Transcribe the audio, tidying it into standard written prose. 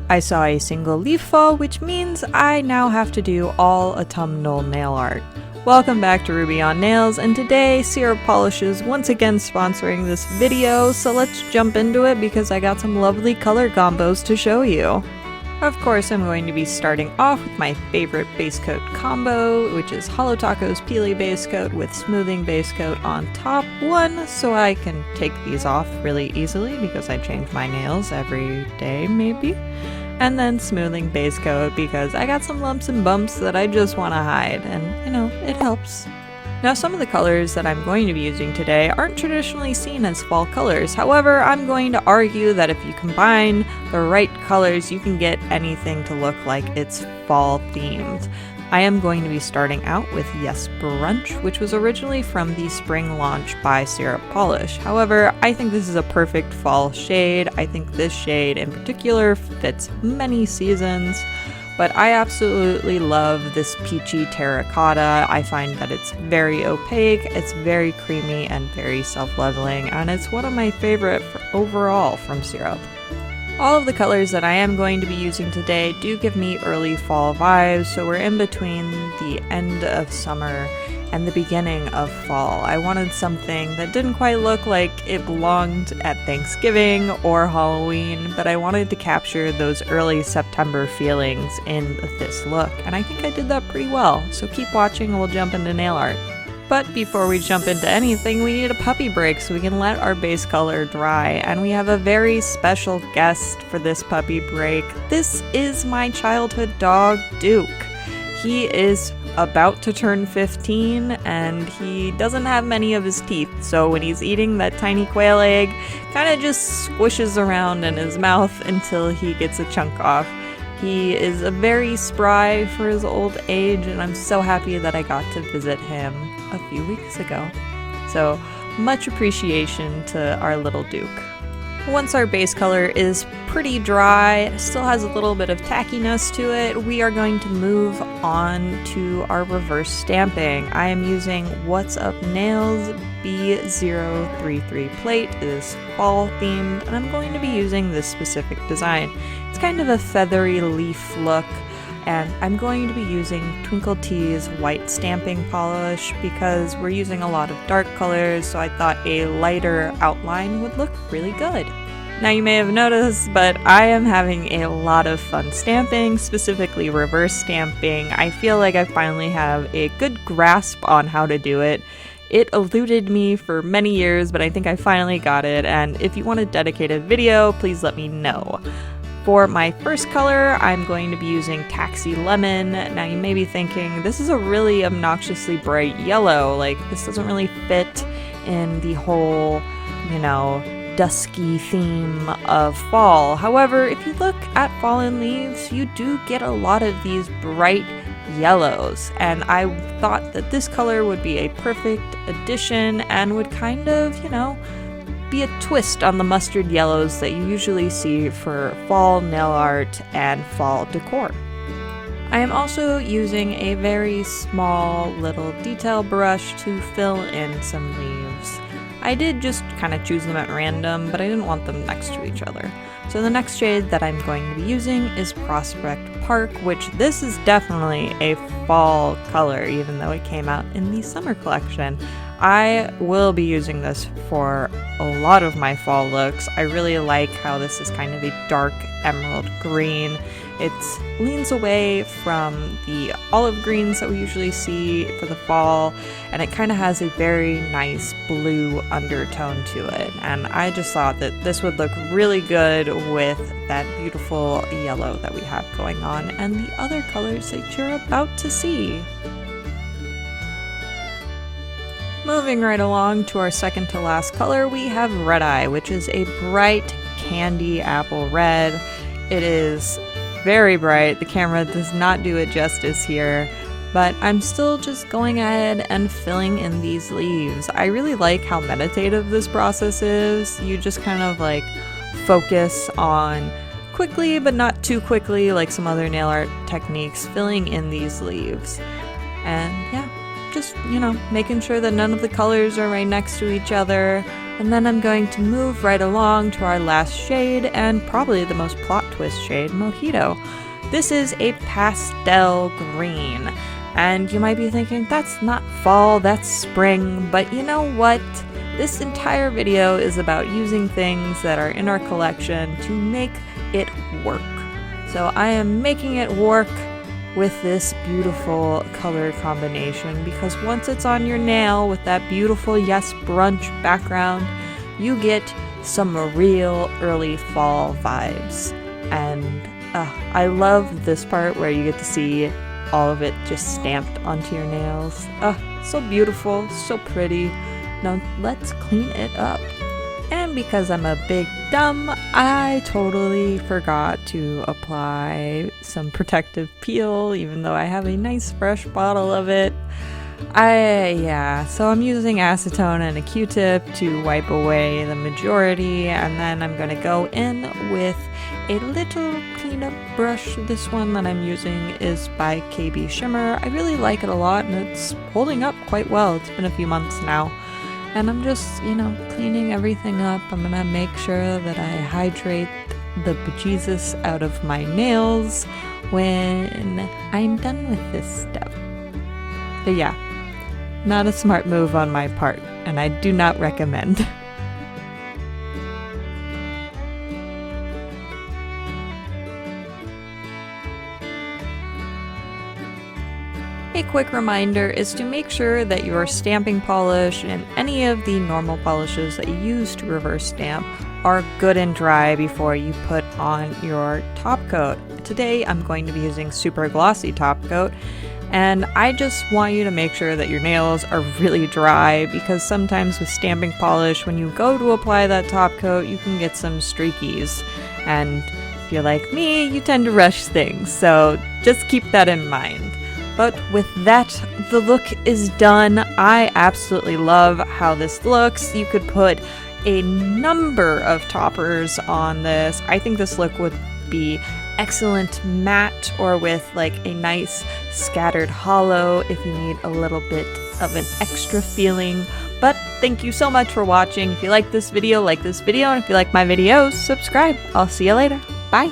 I saw a single leaf fall, which means I now have to do all autumnal nail art. Welcome back to Ruby on Nails, and today Syrup Polish is once again sponsoring this video, so let's jump into it because I got some lovely color combos to show you. Of course, I'm going to be starting off with my favorite base coat combo, which is Holotaco's Peely base coat with smoothing base coat on top. One, so I can take these off really easily because I change my nails every day maybe. And then smoothing base coat because I got some lumps and bumps that I just want to hide, and you know, it helps. Now, some of the colors that I'm going to be using today aren't traditionally seen as fall colors. However, I'm going to argue that if you combine the right colors, you can get anything to look like it's fall themed. I am going to be starting out with Yes Brunch, which was originally from the spring launch by Syrup Polish. However, I think this is a perfect fall shade. I think this shade in particular fits many seasons. But I absolutely love this peachy terracotta. I find that it's very opaque, it's very creamy and very self-leveling, and it's one of my favorite overall from Syrup. All of the colors that I am going to be using today do give me early fall vibes, so we're in between the end of summer and the beginning of fall. I wanted something that didn't quite look like it belonged at Thanksgiving or Halloween, but I wanted to capture those early September feelings in this look, and I think I did that pretty well, so keep watching and we'll jump into nail art. But before we jump into anything, we need a puppy break so we can let our base color dry, and we have a very special guest for this puppy break. This is my childhood dog, Duke. He is about to turn 15 and he doesn't have many of his teeth, so when he's eating that tiny quail egg, kind of just squishes around in his mouth until he gets a chunk off. He is a very spry for his old age, and I'm so happy that I got to visit him a few weeks ago. So much appreciation to our little Duke. Once our base color is pretty dry, it still has a little bit of tackiness to it, we are going to move on to our reverse stamping. I am using What's Up Nails B033 plate. It is fall themed, and I'm going to be using this specific design. It's kind of a feathery leaf look, and I'm going to be using Twinkled white stamping polish because we're using a lot of dark colors, so I thought a lighter outline would look really good. Now, you may have noticed, but I am having a lot of fun stamping, specifically reverse stamping. I feel like I finally have a good grasp on how to do it. It eluded me for many years, but I think I finally got it, and if you want a dedicated video, please let me know. For my first color, I'm going to be using Taxi Lemon. Now, you may be thinking, this is a really obnoxiously bright yellow, like this doesn't really fit in the whole, you know, dusky theme of fall. However, if you look at fallen leaves, you do get a lot of these bright yellows, and I thought that this color would be a perfect addition and would kind of, you know, be a twist on the mustard yellows that you usually see for fall nail art and fall decor. I am also using a very small little detail brush to fill in some leaves. I did just kind of choose them at random, but I didn't want them next to each other. So the next shade that I'm going to be using is Prospect Park, which this is definitely a fall color, even though it came out in the summer collection. I will be using this for a lot of my fall looks. I really like how this is kind of a dark emerald green. It leans away from the olive greens that we usually see for the fall, and it kind of has a very nice blue undertone to it. And I just thought that this would look really good with that beautiful yellow that we have going on and the other colors that you're about to see. Moving right along to our second to last color, we have Red Eye, which is a bright candy apple red. It is very bright. The camera does not do it justice here, but I'm still just going ahead and filling in these leaves. I really like how meditative this process is. You just kind of like focus on quickly, but not too quickly like some other nail art techniques, filling in these leaves. And yeah, just, you know, making sure that none of the colors are right next to each other. And then I'm going to move right along to our last shade, and probably the most plot twist shade, Mojito. This is a pastel green, and you might be thinking, that's not fall, that's spring, but you know what? This entire video is about using things that are in our collection to make it work. So I am making it work with this beautiful color combination, because once it's on your nail with that beautiful Yes Brunch background, you get some real early fall vibes. And I love this part where you get to see all of it just stamped onto your nails. So beautiful, so pretty. Now let's clean it up. And because I'm a big dumb, I totally forgot to apply some protective peel, even though I have a nice fresh bottle of it. So I'm using acetone and a Q-tip to wipe away the majority, and then I'm gonna go in with a little cleanup brush. This one that I'm using is by KB Shimmer. I really like it a lot, and it's holding up quite well. It's been a few months now. And I'm just, cleaning everything up. I'm gonna make sure that I hydrate the bejesus out of my nails when I'm done with this stuff. But yeah, not a smart move on my part, and I do not recommend. A quick reminder is to make sure that your stamping polish and any of the normal polishes that you use to reverse stamp are good and dry before you put on your top coat. Today I'm going to be using super glossy top coat, and I just want you to make sure that your nails are really dry, because sometimes with stamping polish, when you go to apply that top coat, you can get some streakies, and if you're like me, you tend to rush things, so just keep that in mind. But with that, the look is done. I absolutely love how this looks. You could put a number of toppers on this. I think this look would be excellent matte, or with like a nice scattered hollow if you need a little bit of an extra feeling. But thank you so much for watching. If you like this video, and if you like my videos, subscribe. I'll see you later. Bye.